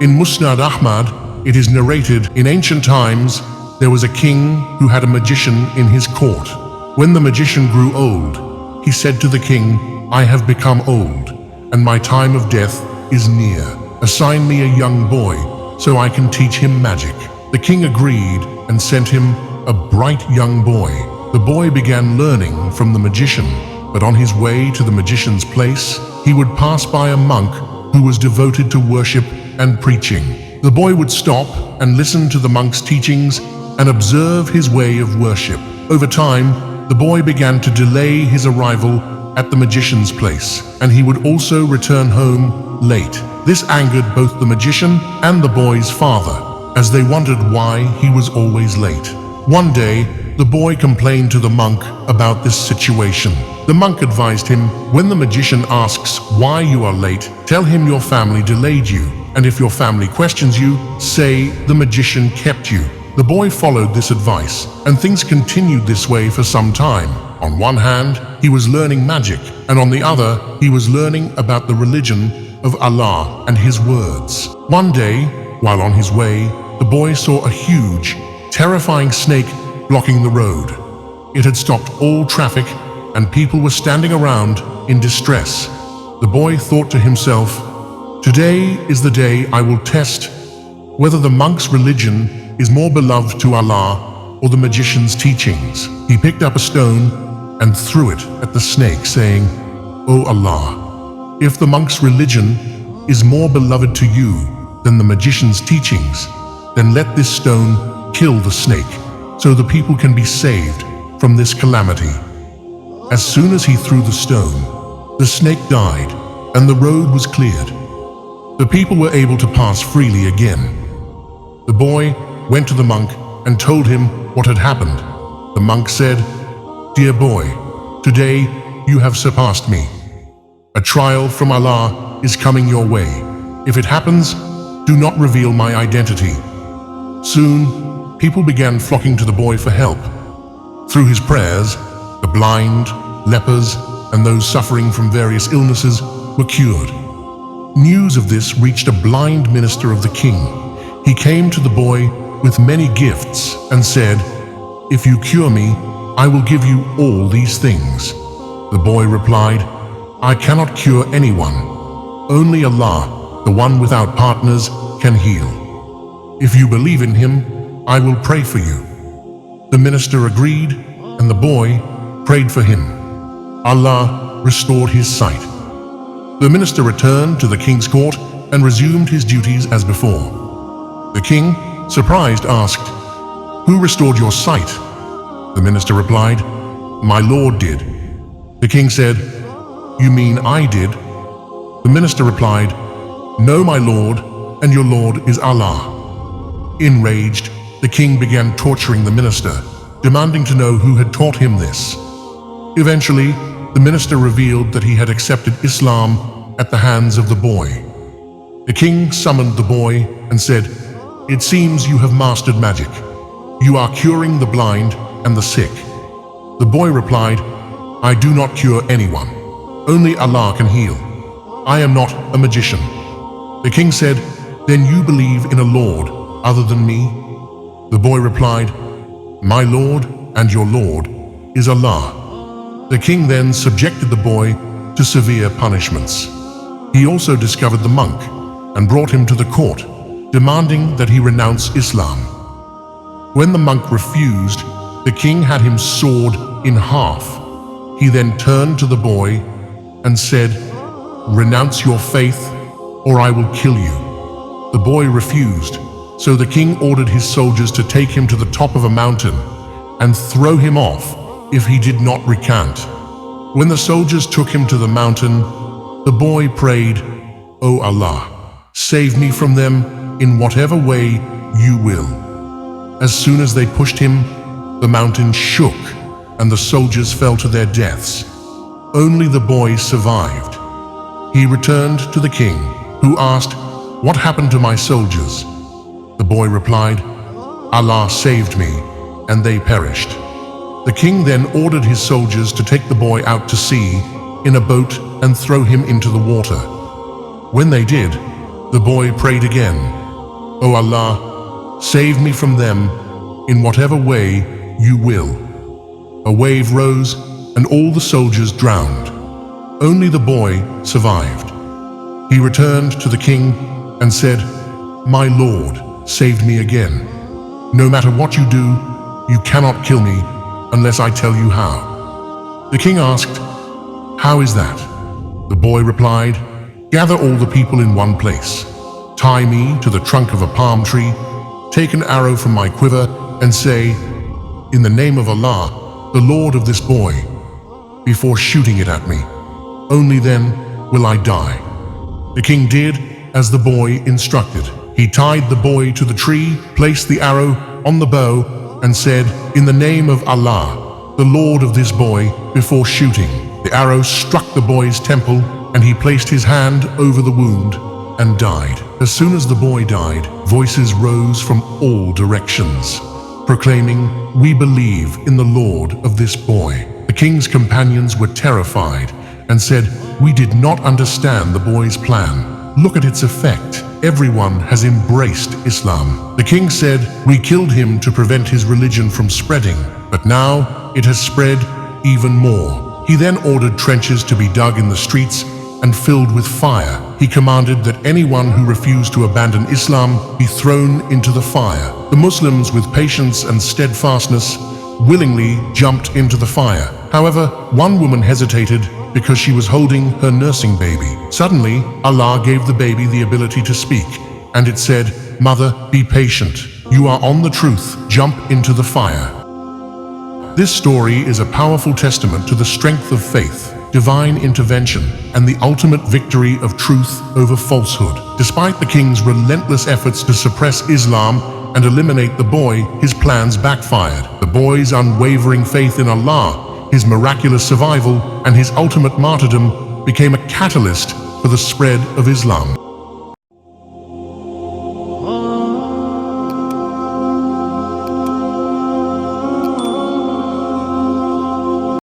In Musnad Ahmad, it is narrated, in ancient times, there was a king who had a magician in his court. When the magician grew old, he said to the king, "I have become old, and my time of death is near. Assign me a young boy, so I can teach him magic." The king agreed and sent him a bright young boy. The boy began learning from the magician, but on his way to the magician's place, he would pass by a monk who was devoted to worship and preaching. The boy would stop and listen to the monk's teachings and observe his way of worship. Over time, the boy began to delay his arrival at the magician's place, and he would also return home late. This angered both the magician and the boy's father, as they wondered why he was always late. One day, the boy complained to the monk about this situation. The monk advised him, "When the magician asks why you are late, tell him your family delayed you, and if your family questions you, say the magician kept you." The boy followed this advice, and things continued this way for some time. On one hand, he was learning magic, and on the other, he was learning about the religion of Allah and His words. One day, while on his way, the boy saw a huge, terrifying snake blocking the road. It had stopped all traffic, and people were standing around in distress. The boy thought to himself, "Today is the day I will test whether the monk's religion is more beloved to Allah or the magician's teachings." He picked up a stone and threw it at the snake, saying, "O Allah, if the monk's religion is more beloved to you than the magician's teachings, then let this stone kill the snake, so the people can be saved from this calamity." As soon as he threw the stone, the snake died, and the road was cleared. The people were able to pass freely again. The boy went to the monk and told him what had happened. The monk said, "Dear boy, today you have surpassed me. A trial from Allah is coming your way. If it happens, do not reveal my identity." Soon, people began flocking to the boy for help. Through his prayers, the blind, lepers, and those suffering from various illnesses were cured. News of this reached a blind minister of the king. He came to the boy with many gifts and said, "If you cure me, I will give you all these things." The boy replied, "I cannot cure anyone. Only Allah, the one without partners, can heal. If you believe in Him, I will pray for you." The minister agreed, and the boy prayed for him. Allah restored his sight. The minister returned to the king's court and resumed his duties as before. The king, surprised, asked, "Who restored your sight?" The minister replied, "My lord did." The king said, "You mean I did?" The minister replied, "No, my lord, and your lord is Allah." Enraged, the king began torturing the minister, demanding to know who had taught him this. Eventually, the minister revealed that he had accepted Islam at the hands of the boy. The king summoned the boy and said, "It seems you have mastered magic. You are curing the blind and the sick." The boy replied, "I do not cure anyone. Only Allah can heal. I am not a magician." The king said, "Then you believe in a Lord other than me?" The boy replied, "My Lord and your Lord is Allah." The king then subjected the boy to severe punishments. He also discovered the monk and brought him to the court, demanding that he renounce Islam. When the monk refused, the king had him sawed in half. He then turned to the boy and said, "Renounce your faith, or I will kill you." The boy refused, so the king ordered his soldiers to take him to the top of a mountain and throw him off if he did not recant. When the soldiers took him to the mountain, the boy prayed, "O Allah, save me from them in whatever way you will." As soon as they pushed him, the mountain shook and the soldiers fell to their deaths. Only the boy survived. He returned to the king, who asked, "What happened to my soldiers?" The boy replied, "Allah saved me, and they perished." The king then ordered his soldiers to take the boy out to sea in a boat and throw him into the water. When they did, The boy prayed again, "O Allah, save me from them in whatever way you will." A wave rose and all the soldiers drowned. Only the boy survived. He returned to the king and said, "My lord saved me again. No matter what you do, you cannot kill me unless I tell you how." The king asked, "How is that?" The boy replied, "Gather all the people in one place. Tie me to the trunk of a palm tree, take an arrow from my quiver and say, 'In the name of Allah, the Lord of this boy,' before shooting it at me. Only then will I die." The king did as the boy instructed. He tied the boy to the tree, placed the arrow on the bow, and said, "In the name of Allah, the Lord of this boy," before shooting. The arrow struck the boy's temple, and he placed his hand over the wound and died. As soon as the boy died, voices rose from all directions, proclaiming, "We believe in the Lord of this boy." The king's companions were terrified and said, "We did not understand the boy's plan. Look at its effect. Everyone has embraced Islam." The king said, "We killed him to prevent his religion from spreading, but now it has spread even more." He then ordered trenches to be dug in the streets and filled with fire. He commanded that anyone who refused to abandon Islam be thrown into the fire. The Muslims, with patience and steadfastness, willingly jumped into the fire. However, one woman hesitated because she was holding her nursing baby. Suddenly, Allah gave the baby the ability to speak, and it said, "Mother, be patient. You are on the truth. Jump into the fire." This story is a powerful testament to the strength of faith, divine intervention, and the ultimate victory of truth over falsehood. Despite the king's relentless efforts to suppress Islam and eliminate the boy, his plans backfired. The boy's unwavering faith in Allah, his miraculous survival, and his ultimate martyrdom became a catalyst for the spread of Islam.